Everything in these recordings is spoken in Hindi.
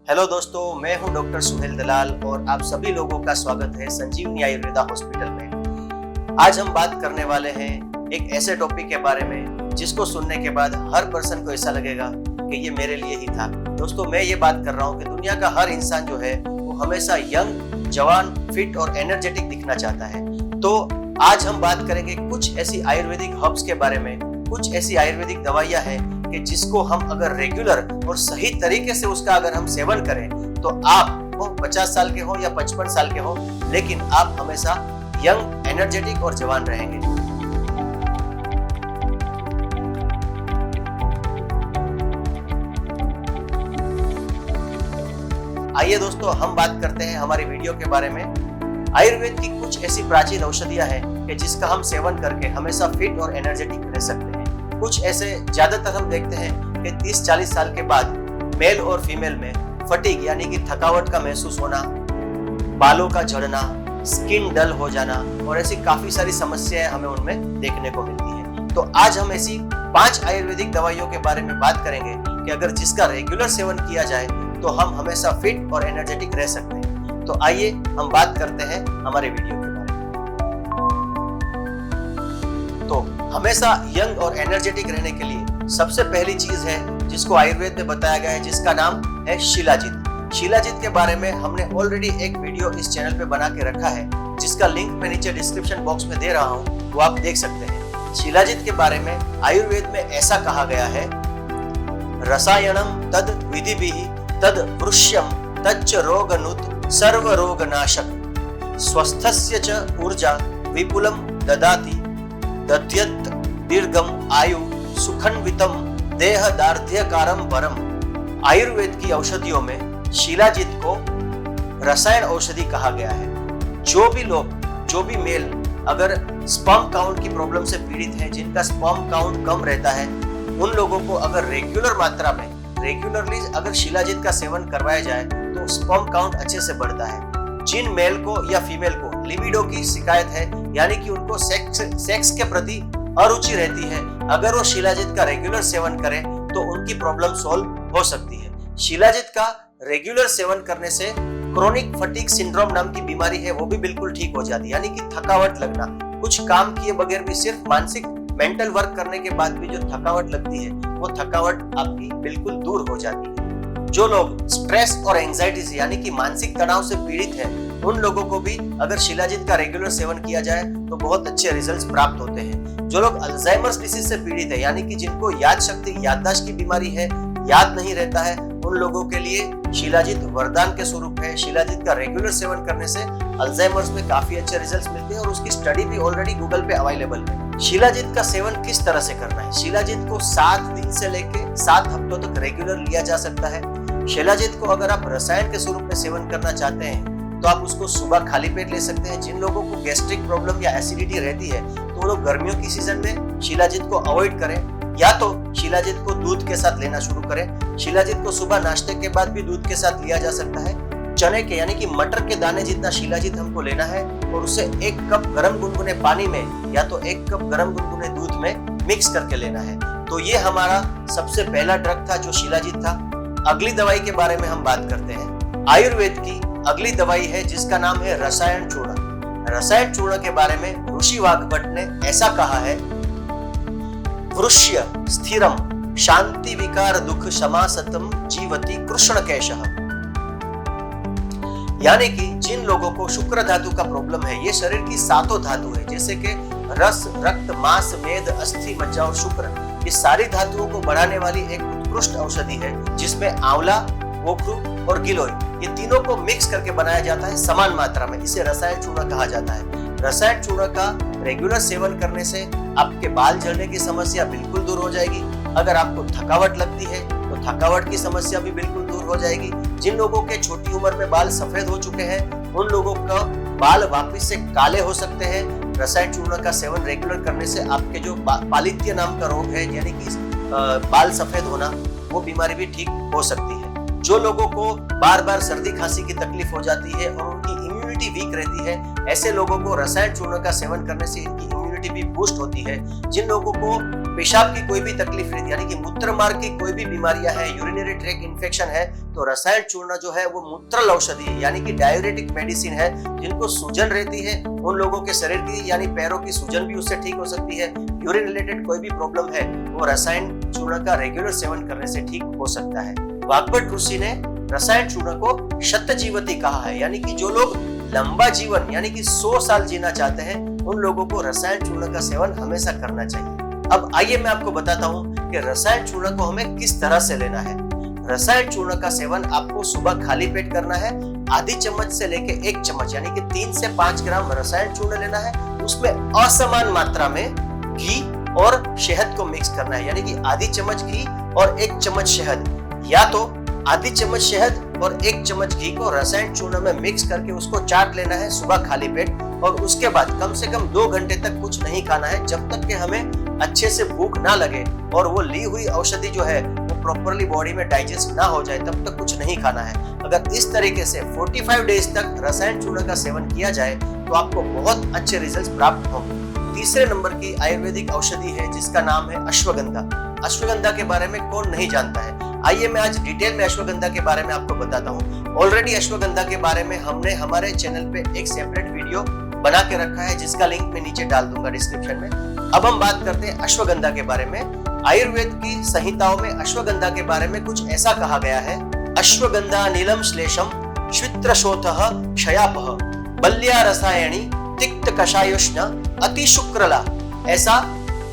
हेलो दोस्तों, मैं हूं डॉक्टर सुहेल दलाल और आप सभी लोगों का स्वागत है संजीवनी आयुर्वेदा हॉस्पिटल में। आज हम बात करने वाले हैं एक ऐसे टॉपिक के बारे में जिसको सुनने के बाद हर पर्सन को ऐसा लगेगा कि ये मेरे लिए ही था। दोस्तों, मैं ये बात कर रहा हूँ कि दुनिया का हर इंसान जो है वो हमेशा यंग, जवान, फिट और एनर्जेटिक दिखना चाहता है। तो आज हम बात करेंगे कुछ ऐसी आयुर्वेदिक हर्ब्स के बारे में, कुछ ऐसी आयुर्वेदिक दवाइयाँ हैं कि जिसको हम अगर रेगुलर और सही तरीके से उसका अगर हम सेवन करें तो आप वो 50 साल के हो या 55 साल के हो, लेकिन आप हमेशा यंग, एनर्जेटिक और जवान रहेंगे। आइए दोस्तों, हम बात करते हैं हमारी वीडियो के बारे में। आयुर्वेद की कुछ ऐसी प्राचीन औषधियां हैं कि जिसका हम सेवन करके हमेशा फिट और एनर्जेटिक रह सकते हैं। कुछ ऐसे ज्यादातर हम देखते हैं कि 30-40 साल के बाद मेल और फीमेल में फटीग यानी कि थकावट का महसूस होना, बालों का झड़ना, स्किन डल हो जाना और ऐसी काफी सारी समस्याएं हमें उनमें देखने को मिलती है। तो आज हम ऐसी 5 आयुर्वेदिक दवाइयों के बारे में बात करेंगे कि अगर जिसका रेगुलर सेवन किया जाए तो हम हमेशा फिट और एनर्जेटिक रह सकते हैं। तो आइए हम बात करते हैं हमारे वीडियो के बारे में। तो हमेशा यंग और एनर्जेटिक रहने के लिए सबसे पहली चीज है जिसको आयुर्वेद में बताया गया है, जिसका नाम है शिलाजित। शिलाजित के बारे में हमने ऑलरेडी एक वीडियो इस चैनल पे बना के रखा है, जिसका लिंक मैं नीचे डिस्क्रिप्शन बॉक्स में दे रहा हूँ, वो आप देख सकते हैं। शिलाजित के बारे में आयुर्वेद में ऐसा कहा गया है, रसायनम तद विधिभिः तद वृष्यम तच्च रोगनुत सर्वरोगनाशक स्वस्थस्य च ऊर्जा विपुलम ददाति दध्यत् दीर्घम आयु सुखन्वितम देह दार्ढ्यकारम वरम। आयुर्वेद की औषधियों में शिलाजित को रसायन औषधि कहा गया है। जो भी मेल अगर स्पर्म काउंट की प्रॉब्लम से पीड़ित है, जिनका स्पर्म काउंट कम रहता है, उन लोगों को अगर रेगुलर मात्रा में रेगुलरली अगर शिलाजित का सेवन करवाया जाए तो स्पर्म काउंट अच्छे से बढ़ता है। जिन मेल को या फीमेल को लिबिडो की शिकायत है, यानी कि उनको सेक्स के प्रति अरुचि रहती है, अगर वो शिलाजित का रेगुलर सेवन करें तो उनकी प्रॉब्लम सॉल्व हो सकती है। शिलाजित का रेगुलर सेवन करने से क्रोनिक फटीग सिंड्रोम नाम की बीमारी है वो भी बिल्कुल ठीक हो जाती है, यानी कि थकावट लगना, कुछ काम किए बगैर भी सिर्फ मानसिक मेंटल वर्क करने के बाद भी जो थकावट लगती है वो थकावट आपकी बिल्कुल दूर हो जाती है। जो लोग स्ट्रेस और एंजाइटी से यानी कि मानसिक तनाव से पीड़ित हैं, उन लोगों को भी अगर शिलाजित का रेगुलर सेवन किया जाए तो बहुत अच्छे रिजल्ट्स प्राप्त होते हैं। जो लोग अल्जाइमर्स डिसीज से पीड़ित है, यानी कि जिनको याद शक्ति, याददाश्त की बीमारी है, याद नहीं रहता है, उन लोगों के लिए शिलाजित वरदान के स्वरूप है। शिलाजित का रेगुलर सेवन करने से अल्जाइमर्स में काफी अच्छे रिजल्ट्स मिलते हैं और उसकी स्टडी भी ऑलरेडी गूगल पे अवेलेबल है। शिलाजित का सेवन किस तरह से करना है? शिलाजित को 7 दिन से लेके 7 हफ्तों तक रेगुलर लिया जा सकता है। शिलाजित को अगर आप रसायन के स्वरूप में सेवन करना चाहते हैं तो आप उसको सुबह खाली पेट ले सकते हैं। जिन लोगों को गैस्ट्रिक प्रॉब्लम या एसिडिटी रहती है तो वो लोग गर्मियों की सीजन में शिलाजित को अवॉइड करें, या तो शिलाजित को दूध के साथ लेना शुरू करें। शिलाजित को सुबह नाश्ते के बाद भी दूध के साथ लिया जा सकता है। चने के यानी कि मटर के दाने जितना शिलाजित हमको लेना है और उसे 1 कप गर्म गुनगुने पानी में या तो 1 कप गर्म गुनगुने दूध में मिक्स करके लेना है। तो ये हमारा सबसे पहला ड्रग था जो शिलाजित था। अगली दवाई के बारे में हम बात करते हैं। आयुर्वेद की अगली दवाई है जिसका नाम है रसायन चूर्ण। रसायन चूर्ण के बारे में ऋषि वाग्भट ने ऐसा कहा है, वृष्य स्थिरम शांति विकार दुख शमासतम जीवति कृष्णकेशः। यानी कि जिन लोगों को शुक्र धातु का प्रॉब्लम है, ये शरीर की 7 धातु है, जैसे कि रस, रक्त, मांस, मेद, अस्थि, मज्जा और शुक्र, ये सारी धातुओं को बढ़ाने वाली एक उत्कृष्ट औषधि है, जिसमें आंवला, गोखरू और गिलोय, ये तीनों को मिक्स करके बनाया जाता है समान मात्रा में। इसे रसायन चूर्ण कहा जाता है। रसायन चूर्ण का रेगुलर सेवन करने से आपके बाल झड़ने की समस्या बिल्कुल दूर हो जाएगी। अगर आपको थकावट लगती है तो थकावट की समस्या भी बिल्कुल दूर हो जाएगी। जिन लोगों के छोटी उम्र में बाल सफेद हो चुके हैं, उन लोगों का बाल वापस से काले हो सकते हैं। रसायन चूर्ण का सेवन रेगुलर करने से आपके जो पालित्य नाम का रोग है, यानी कि बाल सफेद होना, वो बीमारी भी ठीक हो सकती है। जो लोगों को बार बार सर्दी खांसी की तकलीफ हो जाती है और उनकी इम्यूनिटी वीक रहती है, ऐसे लोगों को रसायन चूर्ण का सेवन करने से इनकी इम्यूनिटी भी बूस्ट होती है। जिन लोगों को पेशाब की कोई भी तकलीफ रहती है, यानी कि मूत्र मार्ग की कोई भी बीमारियां है, यूरिनरी ट्रैक इन्फेक्शन है, तो रसायन चूर्ण जो है वो मूत्रल औषधि है, यानी कि डायूरेटिक मेडिसिन है। जिनको सूजन रहती है उन लोगों के शरीर की यानी पैरों की सूजन भी उससे ठीक हो सकती है। यूरिन रिलेटेड कोई भी प्रॉब्लम है वो रसायन चूर्ण का रेगुलर सेवन करने से ठीक हो सकता है। वाग्भट ऋषि ने रसायन चूर्ण को शतजीवति कहा है, यानी कि जो लोग लंबा जीवन यानी कि 100 साल जीना चाहते हैं उन लोगों को रसायन चूर्ण का सेवन हमेशा करना चाहिए। अब आइए मैं आपको बताता हूँ कि रसायन चूर्ण को हमें किस तरह से लेना है। रसायन चूर्ण का सेवन आपको सुबह खाली पेट करना है। आधी चम्मच से लेके 1 चम्मच यानी कि 3 से 5 ग्राम रसायन चूर्ण लेना है। उसमें असमान मात्रा में घी और शहद को मिक्स करना है, यानी कि आधी चम्मच घी और 1 चम्मच शहद, या तो आधी चम्मच शहद और 1 चम्मच घी को रसायन चूर्ण में मिक्स करके उसको चाट लेना है सुबह खाली पेट। और उसके बाद कम से कम 2 घंटे तक कुछ नहीं खाना है, जब तक कि हमें अच्छे से भूख ना लगे और वो ली हुई औषधि जो है वो प्रॉपरली बॉडी में डाइजेस्ट ना हो जाए, तब तक कुछ नहीं खाना है। अगर इस तरीके से 45 डेज तक रसायन चूर्ण का सेवन किया जाए तो आपको बहुत अच्छे रिजल्ट्स प्राप्त होंगे। तीसरे नंबर की आयुर्वेदिक औषधि है जिसका नाम है अश्वगंधा। अश्वगंधा के बारे में कौन नहीं जानता है। आइए मैं आज डिटेल में अश्वगंधा के बारे में आपको बताता हूँ। ऑलरेडी अश्वगंधा के बारे में हमने हमारे चैनल पे एक सेपरेट वीडियो बना के रखा है, जिसका लिंक मैं नीचे डाल दूंगा डिस्क्रिप्शन में। अब हम बात करते हैं अश्वगंधा के बारे में। आयुर्वेद की संहिताओं में अश्वगंधा के बारे में कुछ ऐसा कहा गया है, अश्वगंधा नीलम श्लेषम श्वित्रशोथः क्षयापः बल्या रसायनी तिक्त कषायोष्ण अति शुक्रला, ऐसा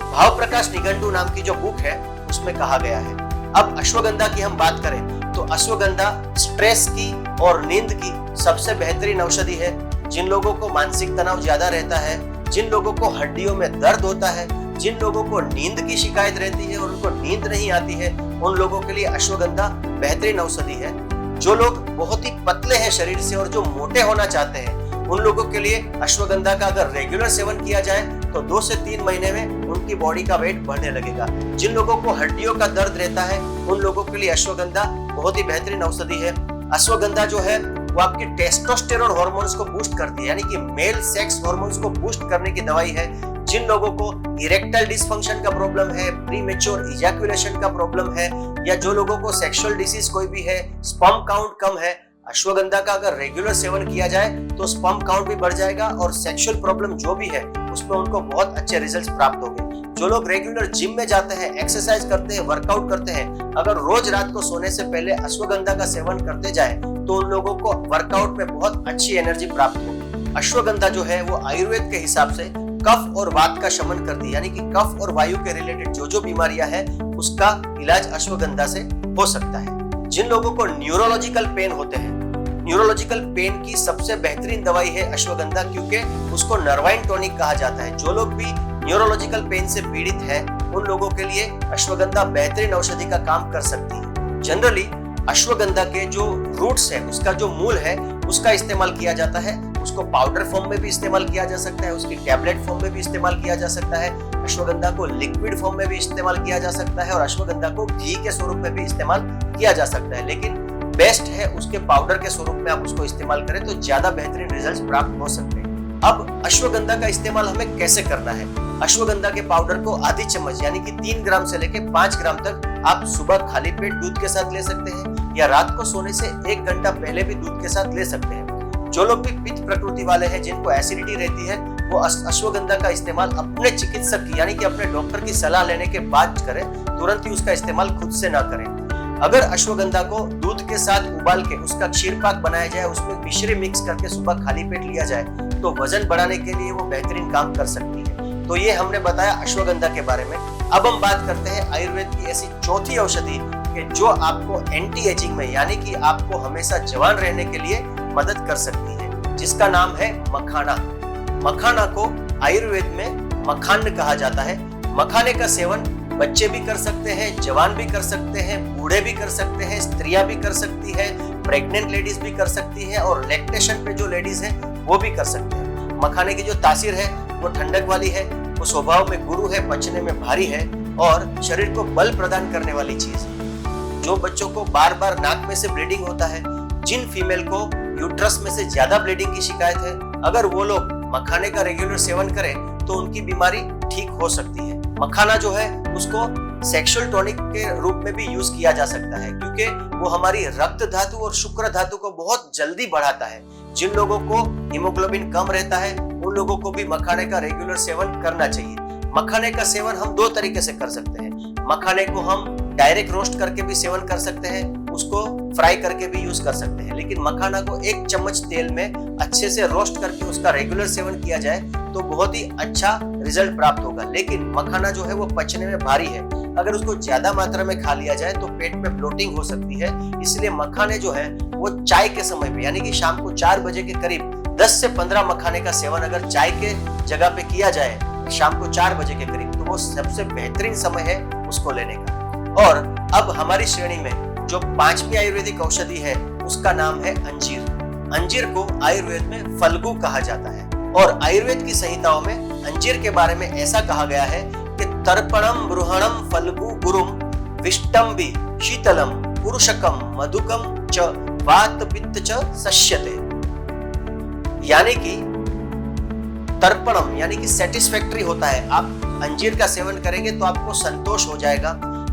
भाव प्रकाश निघंटू नाम की जो बुक है उसमें कहा गया है। अब अश्वगंधा की हम बात करें तो अश्वगंधा स्ट्रेस की और नींद की सबसे बेहतरीन औषधि है। जिन लोगों को मानसिक तनाव ज्यादा रहता है, जिन लोगों को हड्डियों में दर्द होता है, जिन लोगों को नींद की शिकायत रहती है और उनको नींद नहीं आती है, उन लोगों के लिए अश्वगंधा बेहतरीन औषधि है। जो लोग बहुत ही पतले हैं शरीर से और जो मोटे होना चाहते हैं उन लोगों के लिए अश्वगंधा का अगर रेगुलर सेवन किया जाए तो 2 से 3 महीने में उनकी बॉडी का वेट बढ़ने लगेगा। जिन लोगों को हड्डियों का दर्द रहता है उन लोगों के लिए अश्वगंधा बहुत ही बेहतरीन औषधि है। अश्वगंधा जो है वो आपके टेस्टोस्टेरोन हार्मोन्स को बूस्ट करती है, यानी कि मेल सेक्स हार्मोन्स को बूस्ट करने की दवाई है। जिन लोगों को इरेक्टाइल डिसफंक्शन का प्रॉब्लम है, प्रीमेच्योर इजैकुलेशन का प्रॉब्लम है, या जो लोगों को सेक्सुअल डिसीज कोई भी है, स्पर्म काउंट कम है, अश्वगंधा का अगर रेगुलर सेवन किया जाए तो स्पर्म काउंट भी बढ़ जाएगा और सेक्सुअल प्रॉब्लम जो भी है उसमें उनको बहुत अच्छे रिजल्ट्स प्राप्त होंगे। जो लोग रेगुलर जिम में जाते हैं, एक्सरसाइज करते हैं, वर्कआउट करते हैं, अगर रोज रात को सोने से पहले अश्वगंधा का सेवन करते जाए तो उन लोगों को वर्कआउट में बहुत अच्छी एनर्जी प्राप्त होगी। अश्वगंधा जो है वो आयुर्वेद के हिसाब से कफ और वात का शमन करती है, यानी कि कफ और वायु के रिलेटेड जो बीमारियां हैं उसका इलाज अश्वगंधा से हो सकता है। जिन लोगों को न्यूरोलॉजिकल पेन होते हैं, न्यूरोलॉजिकल पेन की सबसे बेहतरीन दवाई है अश्वगंधा, क्योंकि उसको नर्वाइन टॉनिक कहा जाता है। जो लोग भी न्यूरोलॉजिकल पेन से पीड़ित हैं उन लोगों के लिए अश्वगंधा बेहतरीन औषधि का काम कर सकती है। जनरली अश्वगंधा के जो रूट्स है, उसका जो मूल है, उसका इस्तेमाल किया जाता है। उसको पाउडर फॉर्म में भी इस्तेमाल किया जा सकता है, उसकी टैबलेट फॉर्म में भी इस्तेमाल किया जा सकता है, अश्वगंधा को लिक्विड फॉर्म में भी इस्तेमाल किया जा सकता है और अश्वगंधा को घी के स्वरूप में भी इस्तेमाल किया जा सकता है। लेकिन बेस्ट है उसके पाउडर के स्वरूप में आप उसको इस्तेमाल करें तो ज्यादा बेहतरीन रिजल्ट्स प्राप्त हो सकते हैं। अब अश्वगंधा का इस्तेमाल हमें कैसे करना है। अश्वगंधा के पाउडर को आधी चम्मच यानी कि 3 ग्राम से लेके 5 ग्राम तक आप सुबह खाली पेट दूध के साथ ले सकते हैं, या रात को सोने से 1 घंटा पहले भी दूध के साथ ले सकते हैं। जो लोग भी पित्त प्रकृति वाले हैं, जिनको एसिडिटी रहती है, वो अश्वगंधा का इस्तेमाल अपने चिकित्सक की यानी कि अपने डॉक्टर की सलाह लेने के बाद करें, तुरंत ही उसका इस्तेमाल खुद से ना करें। अगर अश्वगंधा को दूध के साथ उबाल के उसका क्षीर पाक बनाया जाए, उसमें मिश्री मिक्स करके सुबह खाली पेट लिया जाए तो वजन बढ़ाने के लिए वो बेहतरीन काम कर सकती है। तो ये हमने बताया अश्वगंधा के बारे में। अब हम बात करते हैं आयुर्वेद की ऐसी चौथी औषधि कि जो आपको एंटी एजिंग में यानी कि आपको हमेशा जवान रहने के लिए मदद कर सकती है, जिसका नाम है मखाना। मखाना को आयुर्वेद में मखान कहा जाता है। मखाने का सेवन बच्चे भी कर सकते हैं, जवान भी कर सकते हैं, बूढ़े भी कर सकते हैं, स्त्रियां भी कर सकती है, प्रेग्नेंट लेडीज भी कर सकती है और लैक्टेशन पे जो लेडीज हैं वो भी कर सकते हैं। मखाने की जो तासीर है वो ठंडक वाली है, वो स्वभाव में गुरु है, पचने में भारी है और शरीर को बल प्रदान करने वाली चीज है। जो बच्चों को बार बार नाक में से ब्लीडिंग होता है, जिन फीमेल को यूट्रस में से ज्यादा ब्लीडिंग की शिकायत है, अगर वो लोग मखाने का रेगुलर सेवन करें तो उनकी बीमारी ठीक हो सकती है। मखाना जो है उसको सेक्सुअल टॉनिक के रूप में भी यूज किया जा सकता है, क्योंकि वो हमारी रक्त धातु और शुक्र धातु को बहुत जल्दी बढ़ाता है। जिन लोगों को हीमोग्लोबिन कम रहता है उन लोगों को भी मखाने का रेगुलर सेवन करना चाहिए। मखाने का सेवन हम दो तरीके से कर सकते हैं। मखाने को हम डायरेक्ट रोस्ट करके भी सेवन कर सकते हैं, उसको फ्राई करके भी यूज कर सकते हैं, लेकिन मखाना को 1 चम्मच तेल में अच्छे से रोस्ट करके उसका रेगुलर सेवन किया जाए तो बहुत ही अच्छा रिजल्ट प्राप्त होगा। लेकिन मखाना जो है वो पचने में भारी है, अगर उसको ज्यादा मात्रा में खा लिया जाए तो पेट में ब्लोटिंग हो सकती है। इसलिए मखाने जो है वो चाय के समय पे, यानी कि शाम को 4 बजे के करीब 10 से 15 मखाने का सेवन अगर चाय के जगह पे किया जाए शाम को 4 बजे के करीब, तो वो सबसे बेहतरीन समय है उसको लेने का। और अब हमारी श्रेणी में जो 5वीं आयुर्वेदिक औषधि है उसका नाम है अंजीर। अंजीर को आयुर्वेद में फल्गु कहा जाता है और आयुर्वेद की संहिताओं में अंजीर के बारे में ऐसा कहा गया है कि तर्पणम ब्रूहणम फल्गु गुरुम विष्टम्बि शीतलम पुरुषकम मधुकम च वात पित्त च सश्यते। यानी कि तर्पणम यानी कि सेटिस्फैक्टरी होता है। आप अंजीर का सेवन करेंगे तो आपको संतोष हो जाएगा।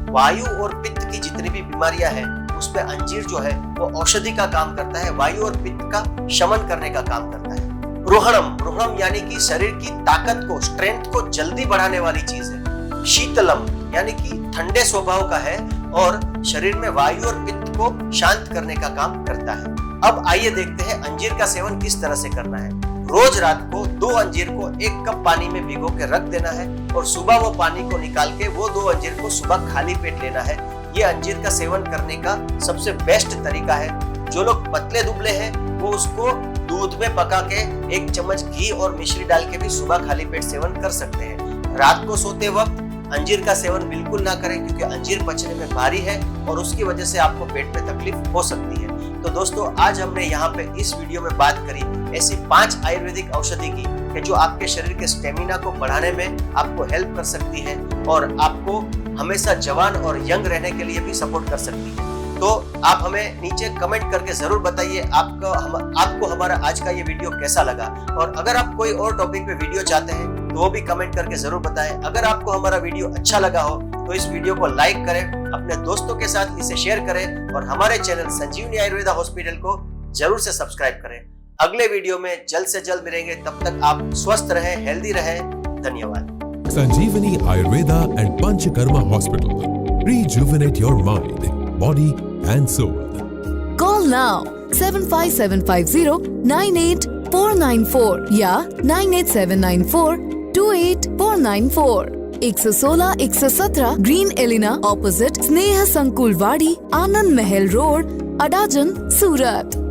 वायु और पित्त की जितनी भी बीमारियां हैं उसमें अंजीर जो है वो औषधि का काम करता है, वायु और पित्त का शमन करने का काम करता है। ब्रूहणम यानी कि शरीर की ताकत को, स्ट्रेंथ को जल्दी बढ़ाने वाली चीज है। शीतलम यानी कि ठंडे स्वभाव का है और शरीर में वायु और पित्त को शांत करने का काम करता है। अब आइए देखते हैं अंजीर का सेवन किस तरह से करना है। रोज रात को 2 अंजीर को 1 कप पानी में भिगो के रख देना है और सुबह वो पानी को निकाल के वो 2 अंजीर को सुबह खाली पेट लेना है। ये अंजीर का सेवन करने का सबसे बेस्ट तरीका है। जो लोग पतले दुबले हैं वो उसको दूध में पका के 1 चम्मच घी और मिश्री डाल के भी सुबह खाली पेट सेवन कर सकते हैं। रात को सोते वक्त अंजीर का सेवन बिल्कुल ना करें, क्योंकि अंजीर पचने में भारी है और उसकी वजह से आपको पेट में तकलीफ हो सकती है। तो दोस्तों, आज हमने यहाँ पे इस वीडियो में बात करी ऐसी 5 आयुर्वेदिक औषधि की कि जो आपके शरीर के स्टेमिना को बढ़ाने में आपको हेल्प कर सकती है और आपको हमेशा जवान और यंग रहने के लिए भी सपोर्ट कर सकती है। तो आप हमें नीचे कमेंट करके जरूर बताइए आपको हमारा आज का ये वीडियो कैसा लगा, और अगर आप कोई और टॉपिक पे वीडियो चाहते हैं तो वो भी कमेंट करके जरूर बताएं। अगर आपको हमारा वीडियो अच्छा लगा हो तो इस वीडियो को लाइक करें, अपने दोस्तों के साथ इसे शेयर करें और हमारे चैनल संजीवनी आयुर्वेदा हॉस्पिटल को जरूर से सब्सक्राइब करें। अगले वीडियो में जल्द से जल्द मिलेंगे, तब तक आप स्वस्थ रहें, हेल्दी रहें। धन्यवाद। Sanjeevani Ayurveda and Panchakarma Hospital. Rejuvenate your mind, body and soul. Call now 75750 98494 या 98794 28494। 116 117 ग्रीन एलिना ऑपोजिट स्नेह संकुल वाड़ी, आनंद महल रोड, अडाजन, सूरत।